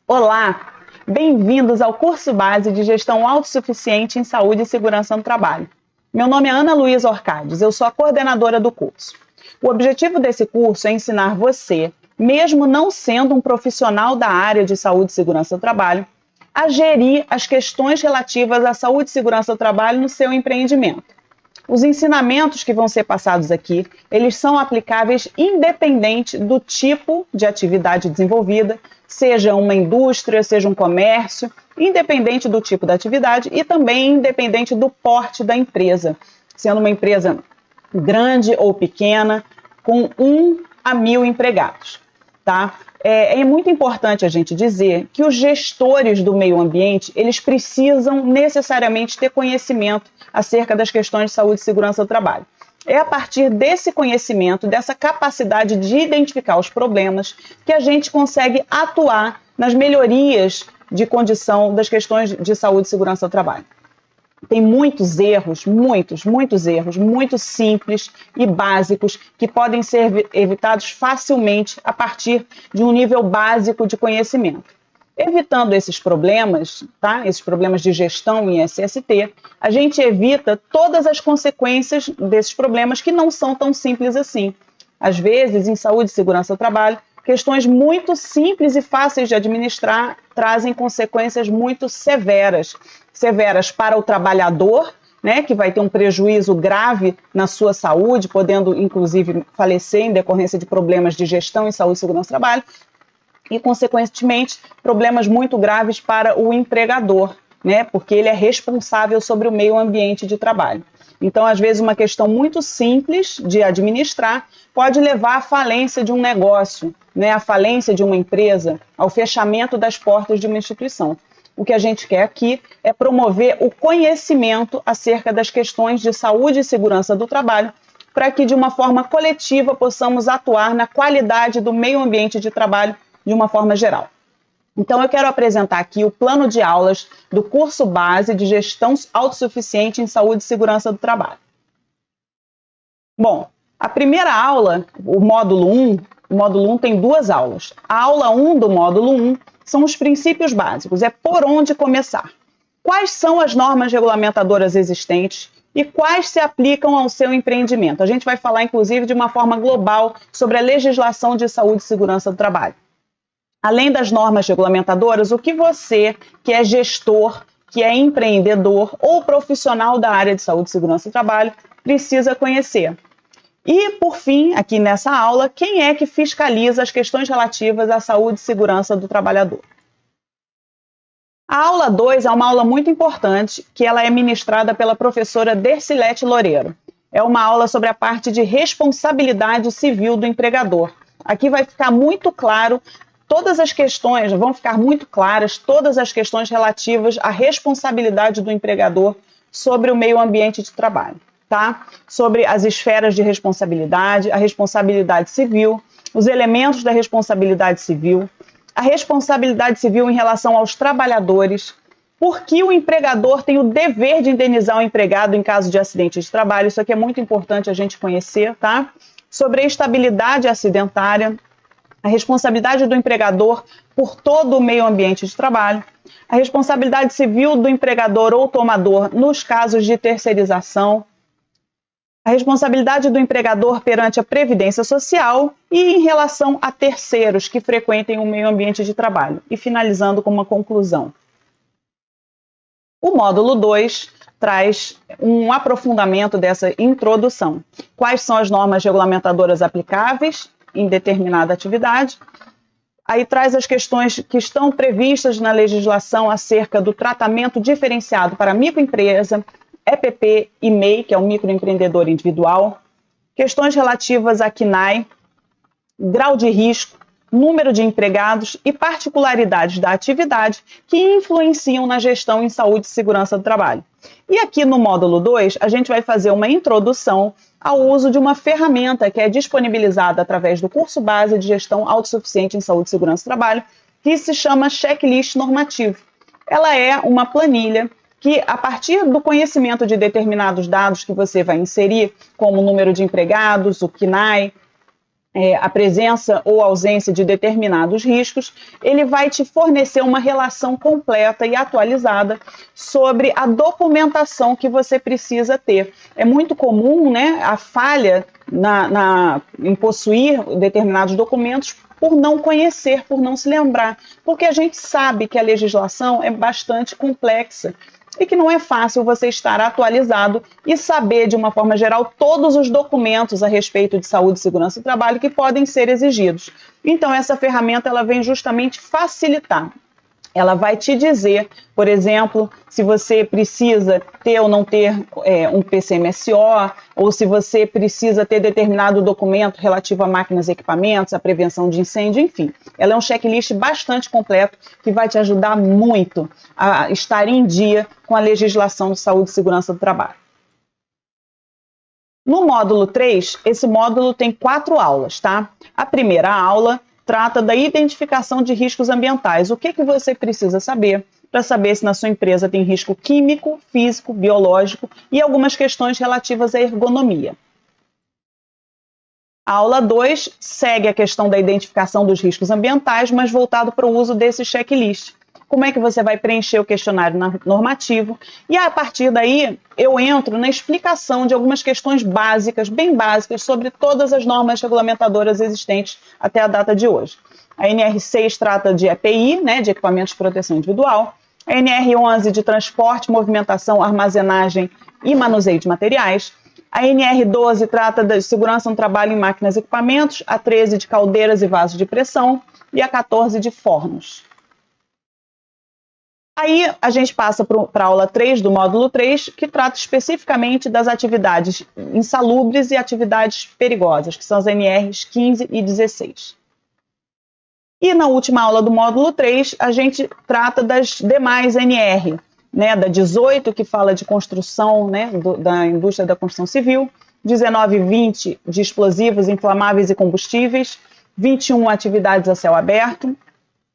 Olá, bem-vindos ao curso base de Gestão Autossuficiente em Saúde e Segurança no Trabalho. Meu nome é Ana Luísa Orcades, eu sou a coordenadora do curso. O objetivo desse curso é ensinar você, mesmo não sendo um profissional da área de saúde e segurança do trabalho, a gerir as questões relativas à saúde e segurança do trabalho no seu empreendimento. Os ensinamentos que vão ser passados aqui, eles são aplicáveis independente do tipo de atividade desenvolvida, seja uma indústria, seja um comércio, independente do tipo da atividade e também independente do porte da empresa, sendo uma empresa grande ou pequena, com 1 a 1000 empregados, tá? É muito importante a gente dizer que os gestores do meio ambiente, eles precisam necessariamente ter conhecimento acerca das questões de saúde e segurança do trabalho. É a partir desse conhecimento, dessa capacidade de identificar os problemas, que a gente consegue atuar nas melhorias de condição das questões de saúde e segurança do trabalho. Tem muitos erros, muitos erros, muito simples e básicos que podem ser evitados facilmente a partir de um nível básico de conhecimento. Evitando esses problemas, tá? Esses problemas de gestão em SST, a gente evita todas as consequências desses problemas que não são tão simples assim. Às vezes, em saúde e segurança do trabalho, questões muito simples e fáceis de administrar trazem consequências muito severas. Severas para o trabalhador, né, que vai ter um prejuízo grave na sua saúde, podendo, inclusive, falecer em decorrência de problemas de gestão em saúde e segurança do trabalho, e, consequentemente, problemas muito graves para o empregador, né, porque ele é responsável sobre o meio ambiente de trabalho. Então, às vezes, uma questão muito simples de administrar pode levar à falência de um negócio, né, à falência de uma empresa, ao fechamento das portas de uma instituição. O que a gente quer aqui é promover o conhecimento acerca das questões de saúde e segurança do trabalho, para que, de uma forma coletiva, possamos atuar na qualidade do meio ambiente de trabalho de uma forma geral. Então, eu quero apresentar aqui o plano de aulas do curso base de Gestão Autossuficiente em Saúde e Segurança do Trabalho. Bom, a primeira aula, o módulo 1 tem 2 aulas. A aula 1 do módulo 1 são os princípios básicos, é por onde começar. Quais são as normas regulamentadoras existentes e quais se aplicam ao seu empreendimento? A gente vai falar, inclusive, de uma forma global sobre a legislação de saúde e segurança do trabalho. Além das normas regulamentadoras, o que você, que é gestor, que é empreendedor ou profissional da área de saúde e segurança do trabalho, precisa conhecer. E, por fim, aqui nessa aula, quem é que fiscaliza as questões relativas à saúde e segurança do trabalhador? A aula 2 é uma aula muito importante, que ela é ministrada pela professora Dercilete Loureiro. É uma aula sobre a parte de responsabilidade civil do empregador. Aqui vai ficar muito claro todas as questões, vão ficar muito claras todas as questões relativas à responsabilidade do empregador sobre o meio ambiente de trabalho, tá? Sobre as esferas de responsabilidade, a responsabilidade civil, os elementos da responsabilidade civil, a responsabilidade civil em relação aos trabalhadores, por que o empregador tem o dever de indenizar o empregado em caso de acidente de trabalho, isso aqui é muito importante a gente conhecer, tá? Sobre a estabilidade acidentária, a responsabilidade do empregador por todo o meio ambiente de trabalho, a responsabilidade civil do empregador ou tomador nos casos de terceirização, a responsabilidade do empregador perante a Previdência Social e em relação a terceiros que frequentem o meio ambiente de trabalho. E finalizando com uma conclusão. O módulo 2 traz um aprofundamento dessa introdução. Quais são as normas regulamentadoras aplicáveis em determinada atividade? Aí traz as questões que estão previstas na legislação acerca do tratamento diferenciado para microempresa, EPP e MEI, que é o microempreendedor individual, questões relativas a CNAE, grau de risco, número de empregados e particularidades da atividade que influenciam na gestão em saúde e segurança do trabalho. E aqui no módulo 2, a gente vai fazer uma introdução ao uso de uma ferramenta que é disponibilizada através do curso base de Gestão Autossuficiente em Saúde e Segurança do Trabalho, que se chama Checklist Normativo. Ela é uma planilha que, a partir do conhecimento de determinados dados que você vai inserir, como o número de empregados, o CNAE, a presença ou ausência de determinados riscos, ele vai te fornecer uma relação completa e atualizada sobre a documentação que você precisa ter. É muito comum, né, a falha em possuir determinados documentos por não conhecer, por não se lembrar, porque a gente sabe que a legislação é bastante complexa e que não é fácil você estar atualizado e saber, de uma forma geral, todos os documentos a respeito de saúde e segurança do trabalho que podem ser exigidos. Então, essa ferramenta ela vem justamente facilitar. Ela vai te dizer, por exemplo, se você precisa ter ou não ter um PCMSO, ou se você precisa ter determinado documento relativo a máquinas e equipamentos, a prevenção de incêndio, enfim. Ela é um checklist bastante completo que vai te ajudar muito a estar em dia com a legislação de saúde e segurança do trabalho. No módulo 3, esse módulo tem 4 aulas, tá? A primeira aula trata da identificação de riscos ambientais. O que você precisa saber para saber se na sua empresa tem risco químico, físico, biológico e algumas questões relativas à ergonomia. A aula 2 segue a questão da identificação dos riscos ambientais, mas voltado para o uso desse checklist. Como é que você vai preencher o questionário normativo? E a partir daí, eu entro na explicação de algumas questões básicas, bem básicas, sobre todas as normas regulamentadoras existentes até a data de hoje. A NR6 trata de EPI, né, de equipamentos de proteção individual. A NR11 de transporte, movimentação, armazenagem e manuseio de materiais. A NR12 trata da segurança no trabalho em máquinas e equipamentos. A 13 de caldeiras e vasos de pressão. E a 14 de fornos. Aí a gente passa para a aula 3 do módulo 3, que trata especificamente das atividades insalubres e atividades perigosas, que são as NRs 15 e 16. E na última aula do módulo 3, a gente trata das demais NR, né, da 18, que fala de construção, né, da indústria da construção civil, 19 e 20 de explosivos, inflamáveis e combustíveis, 21 atividades a céu aberto,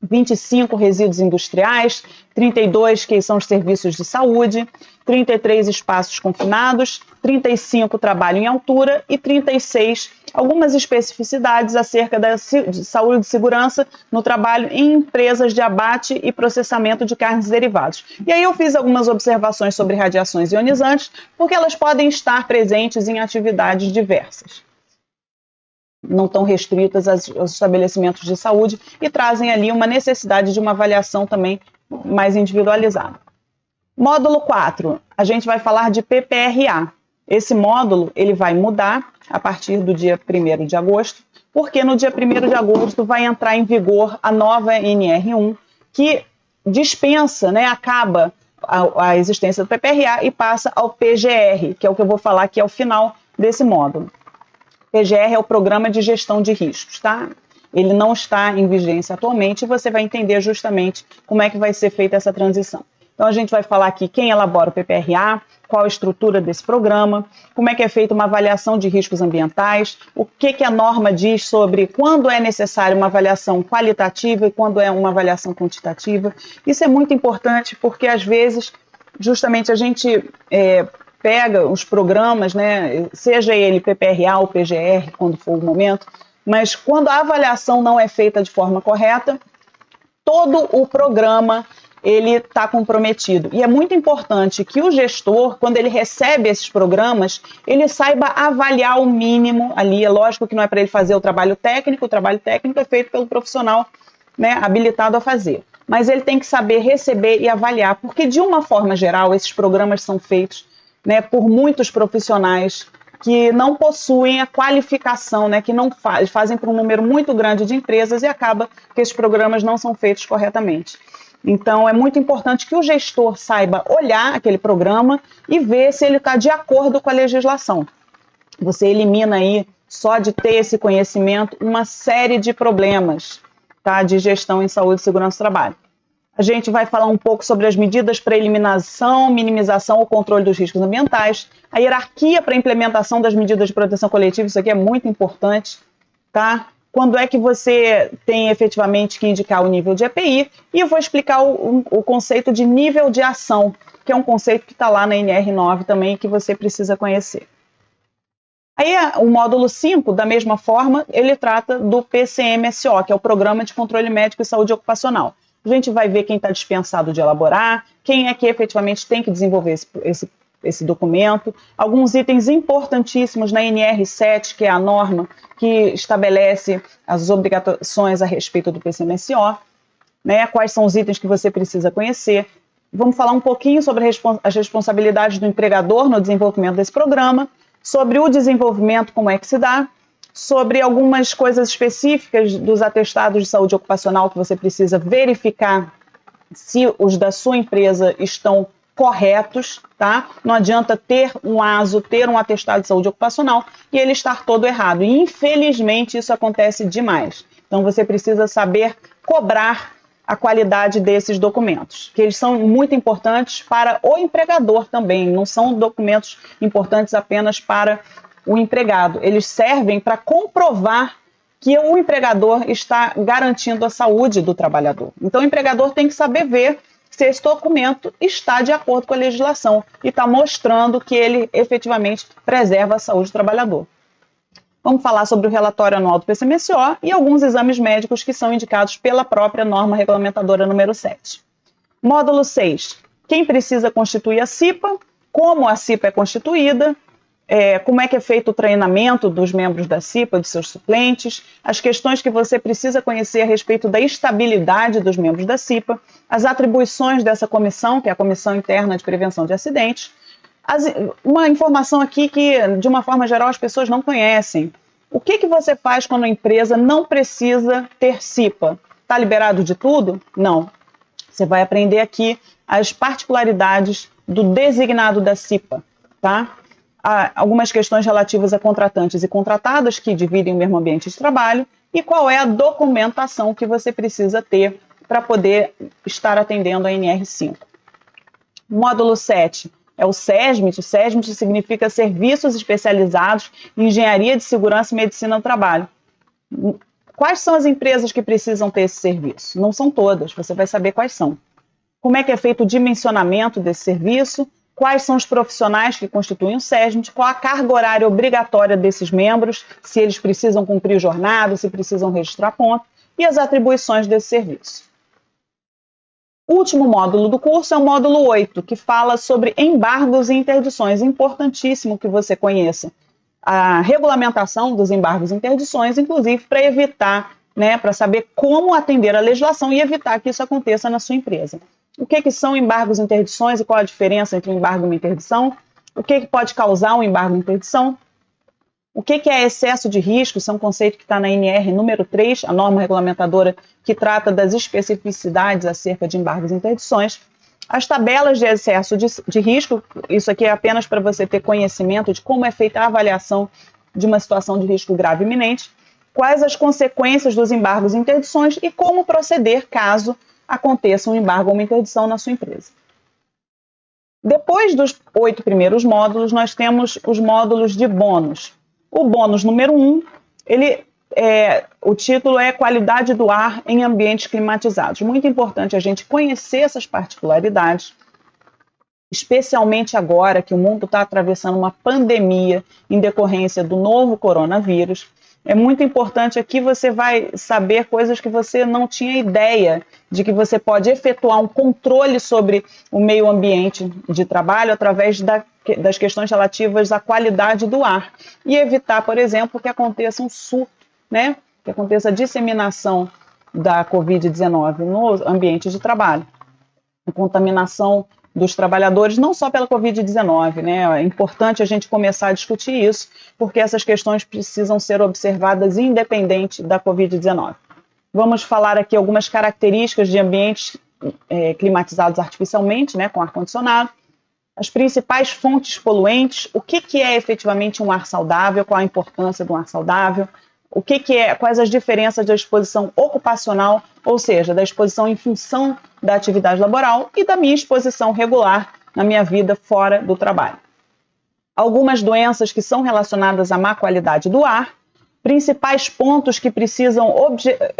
25 resíduos industriais, 32 que são os serviços de saúde, 33 espaços confinados, 35 trabalho em altura e 36 algumas especificidades acerca da saúde e segurança no trabalho em empresas de abate e processamento de carnes e derivados. E aí eu fiz algumas observações sobre radiações ionizantes, porque elas podem estar presentes em atividades diversas. Não estão restritas aos estabelecimentos de saúde e trazem ali uma necessidade de uma avaliação também mais individualizada. Módulo 4, a gente vai falar de PPRA. Esse módulo ele vai mudar a partir do dia 1º de agosto, porque no dia 1º de agosto vai entrar em vigor a nova NR1, que dispensa, né, acaba a existência do PPRA e passa ao PGR, que é o que eu vou falar aqui ao final desse módulo. PGR é o Programa de Gestão de Riscos, tá? Ele não está em vigência atualmente e você vai entender justamente como é que vai ser feita essa transição. Então, a gente vai falar aqui quem elabora o PPRA, qual a estrutura desse programa, como é que é feita uma avaliação de riscos ambientais, o que a norma diz sobre quando é necessário uma avaliação qualitativa e quando é uma avaliação quantitativa. Isso é muito importante porque, às vezes, justamente a gente pega os programas, né, seja ele PPRA ou PGR, quando for o momento, mas quando a avaliação não é feita de forma correta, todo o programa ele está comprometido. E é muito importante que o gestor, quando ele recebe esses programas, ele saiba avaliar o mínimo ali. É lógico que não é para ele fazer o trabalho técnico é feito pelo profissional, né, habilitado a fazer. Mas ele tem que saber receber e avaliar, porque de uma forma geral, esses programas são feitos, né, por muitos profissionais que não possuem a qualificação, né, que não fazem para um número muito grande de empresas e acaba que esses programas não são feitos corretamente. Então, é muito importante que o gestor saiba olhar aquele programa e ver se ele está de acordo com a legislação. Você elimina aí, só de ter esse conhecimento, uma série de problemas, tá, de gestão em saúde e segurança do trabalho. A gente vai falar um pouco sobre as medidas para eliminação, minimização ou controle dos riscos ambientais, a hierarquia para a implementação das medidas de proteção coletiva, isso aqui é muito importante, tá? Quando é que você tem efetivamente que indicar o nível de EPI, e eu vou explicar o conceito de nível de ação, que é um conceito que está lá na NR9 também, que você precisa conhecer. Aí o módulo 5, da mesma forma, ele trata do PCMSO, que é o Programa de Controle Médico e Saúde Ocupacional. A gente vai ver quem está dispensado de elaborar, quem é que efetivamente tem que desenvolver esse documento, alguns itens importantíssimos na NR7, que é a norma que estabelece as obrigações a respeito do PCMSO, né? Quais são os itens que você precisa conhecer. Vamos falar um pouquinho sobre as responsabilidades do empregador no desenvolvimento desse programa, sobre o desenvolvimento, como é que se dá, sobre algumas coisas específicas dos atestados de saúde ocupacional que você precisa verificar se os da sua empresa estão corretos, tá? Não adianta ter um ASO, ter um atestado de saúde ocupacional e ele estar todo errado. E, infelizmente, isso acontece demais. Então, você precisa saber cobrar a qualidade desses documentos, que eles são muito importantes para o empregador também, não são documentos importantes apenas para o empregado, eles servem para comprovar que o empregador está garantindo a saúde do trabalhador. Então, o empregador tem que saber ver se esse documento está de acordo com a legislação e está mostrando que ele efetivamente preserva a saúde do trabalhador. Vamos falar sobre o relatório anual do PCMSO e alguns exames médicos que são indicados pela própria norma regulamentadora número 7. Módulo 6. Quem precisa constituir a CIPA, como a CIPA é constituída, como é que é feito o treinamento dos membros da CIPA, dos seus suplentes, as questões que você precisa conhecer a respeito da estabilidade dos membros da CIPA, as atribuições dessa comissão, que é a Comissão Interna de Prevenção de Acidentes. Uma informação aqui que, de uma forma geral, as pessoas não conhecem. O que você faz quando a empresa não precisa ter CIPA? Está liberado de tudo? Não. Você vai aprender aqui as particularidades do designado da CIPA, tá? Há algumas questões relativas a contratantes e contratadas que dividem o mesmo ambiente de trabalho e qual é a documentação que você precisa ter para poder estar atendendo a NR5. Módulo 7. É o SESMIT. O SESMIT significa Serviços Especializados em Engenharia de Segurança e Medicina do Trabalho. Quais são as empresas que precisam ter esse serviço? Não são todas, você vai saber quais são. Como é que é feito o dimensionamento desse serviço? Quais são os profissionais que constituem o SESMIT? Qual a carga horária obrigatória desses membros? Se eles precisam cumprir jornada, se precisam registrar ponto. E as atribuições desse serviço. O último módulo do curso é o módulo 8, que fala sobre embargos e interdições. Importantíssimo que você conheça a regulamentação dos embargos e interdições, inclusive para evitar, para saber como atender a legislação e evitar que isso aconteça na sua empresa. O que são embargos e interdições e qual a diferença entre um embargo e uma interdição? O que pode causar um embargo e interdição? O que é excesso de risco? Isso é um conceito que está na NR número 3, a norma regulamentadora que trata das especificidades acerca de embargos e interdições. As tabelas de excesso de risco, isso aqui é apenas para você ter conhecimento de como é feita a avaliação de uma situação de risco grave iminente, quais as consequências dos embargos e interdições e como proceder caso aconteça um embargo ou uma interdição na sua empresa. Depois dos 8 primeiros módulos, nós temos os módulos de bônus. O bônus número 1, o título é Qualidade do Ar em Ambientes Climatizados. Muito importante a gente conhecer essas particularidades, especialmente agora que o mundo está atravessando uma pandemia em decorrência do novo coronavírus. É muito importante aqui, você vai saber coisas que você não tinha ideia de que você pode efetuar um controle sobre o meio ambiente de trabalho através das questões relativas à qualidade do ar e evitar, por exemplo, que aconteça um surto, que aconteça a disseminação da Covid-19 no ambiente de trabalho, a contaminação dos trabalhadores, não só pela Covid-19, É importante a gente começar a discutir isso, porque essas questões precisam ser observadas independente da Covid-19. Vamos falar aqui algumas características de ambientes climatizados artificialmente, com ar-condicionado, as principais fontes poluentes, o que é efetivamente um ar saudável, qual a importância do ar saudável, quais as diferenças da exposição ocupacional, ou seja, da exposição em função da atividade laboral e da minha exposição regular na minha vida fora do trabalho. Algumas doenças que são relacionadas à má qualidade do ar, principais pontos que precisam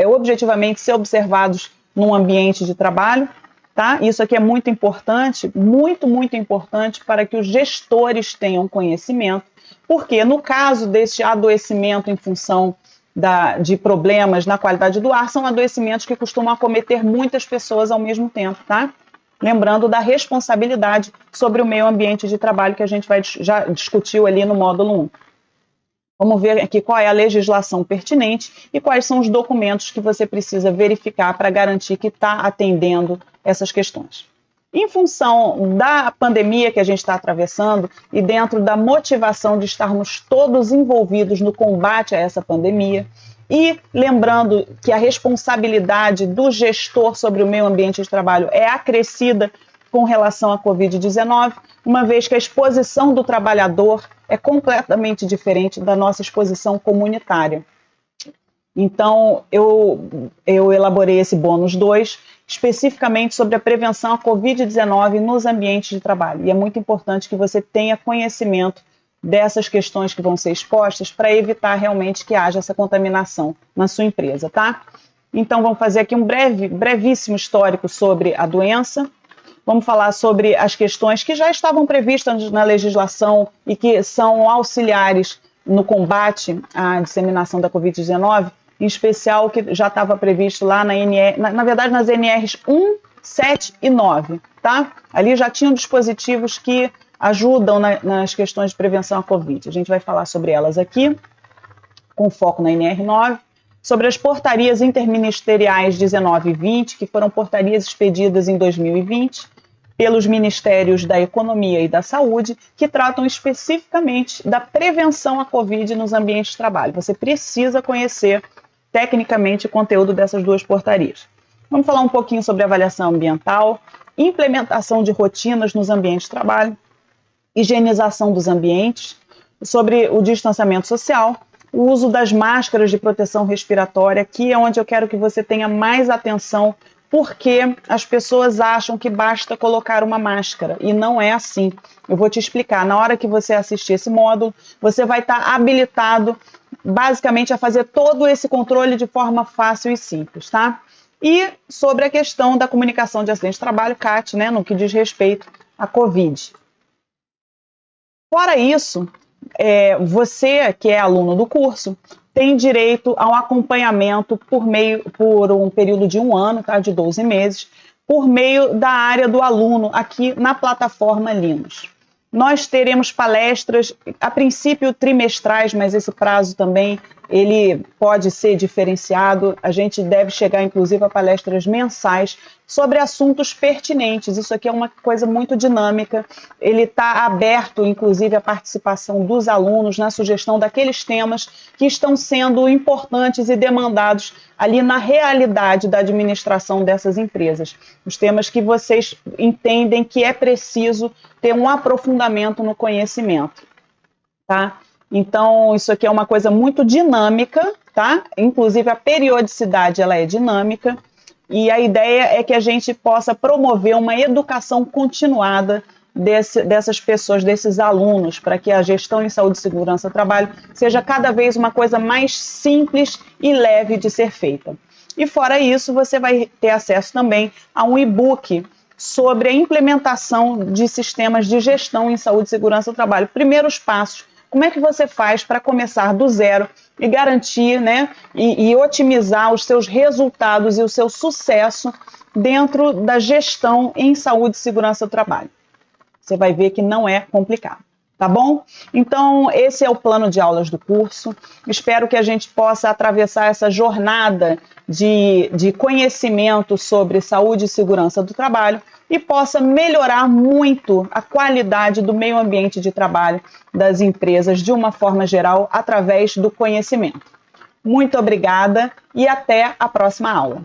objetivamente ser observados num ambiente de trabalho, tá? Isso aqui é muito importante, muito importante para que os gestores tenham conhecimento, Porque no caso deste adoecimento em função de problemas na qualidade do ar, são adoecimentos que costumam acometer muitas pessoas ao mesmo tempo, tá? Lembrando da responsabilidade sobre o meio ambiente de trabalho que a gente já discutiu ali no módulo 1. Vamos ver aqui qual é a legislação pertinente e quais são os documentos que você precisa verificar para garantir que está atendendo essas questões. Em função da pandemia que a gente está atravessando e dentro da motivação de estarmos todos envolvidos no combate a essa pandemia, e lembrando que a responsabilidade do gestor sobre o meio ambiente de trabalho é acrescida com relação à Covid-19, uma vez que a exposição do trabalhador é completamente diferente da nossa exposição comunitária. Então, eu elaborei esse bônus 2, especificamente sobre a prevenção à Covid-19 nos ambientes de trabalho. E é muito importante que você tenha conhecimento dessas questões que vão ser expostas para evitar realmente que haja essa contaminação na sua empresa, tá? Então, vamos fazer aqui um brevíssimo histórico sobre a doença. Vamos falar sobre as questões que já estavam previstas na legislação e que são auxiliares no combate à disseminação da Covid-19, em especial o que já estava previsto lá na verdade nas NRs 1, 7 e 9, tá? Ali já tinham dispositivos que ajudam nas questões de prevenção à Covid. A gente vai falar sobre elas aqui, com foco na NR 9, sobre as portarias interministeriais 19 e 20, que foram portarias expedidas em 2020 pelos Ministérios da Economia e da Saúde, que tratam especificamente da prevenção à Covid nos ambientes de trabalho. Você precisa conhecer tecnicamente o conteúdo dessas duas portarias. Vamos falar um pouquinho sobre avaliação ambiental, implementação de rotinas nos ambientes de trabalho, higienização dos ambientes, sobre o distanciamento social, o uso das máscaras de proteção respiratória, que é onde eu quero que você tenha mais atenção, porque as pessoas acham que basta colocar uma máscara, e não é assim. Eu vou te explicar. Na hora que você assistir esse módulo, você vai estar habilitado, basicamente, a fazer todo esse controle de forma fácil e simples, tá? E sobre a questão da comunicação de acidente de trabalho, CAT, né, no que diz respeito à Covid. Fora isso, você que é aluno do curso tem direito a um acompanhamento por um período de 1 ano, tá, de 12 meses, por meio da área do aluno aqui na plataforma Linux. Nós teremos palestras, a princípio trimestrais, mas esse prazo também ele pode ser diferenciado. A gente deve chegar, inclusive, a palestras mensais sobre assuntos pertinentes. Isso aqui é uma coisa muito dinâmica. Ele está aberto, inclusive, à participação dos alunos na sugestão daqueles temas que estão sendo importantes e demandados ali na realidade da administração dessas empresas. Os temas que vocês entendem que é preciso ter um aprofundamento no conhecimento, tá? Então, isso aqui é uma coisa muito dinâmica, tá? Inclusive, a periodicidade, ela é dinâmica, e a ideia é que a gente possa promover uma educação continuada dessas pessoas, desses alunos, para que a gestão em saúde e segurança do trabalho seja cada vez uma coisa mais simples e leve de ser feita. E fora isso, você vai ter acesso também a um e-book sobre a implementação de sistemas de gestão em saúde e segurança do trabalho. Primeiros passos. Como é que você faz para começar do zero e garantir, né, e otimizar os seus resultados e o seu sucesso dentro da gestão em saúde e segurança do trabalho? Você vai ver que não é complicado, tá bom? Então, esse é o plano de aulas do curso. Espero que a gente possa atravessar essa jornada de conhecimento sobre saúde e segurança do trabalho e possa melhorar muito a qualidade do meio ambiente de trabalho das empresas de uma forma geral através do conhecimento. Muito obrigada e até a próxima aula.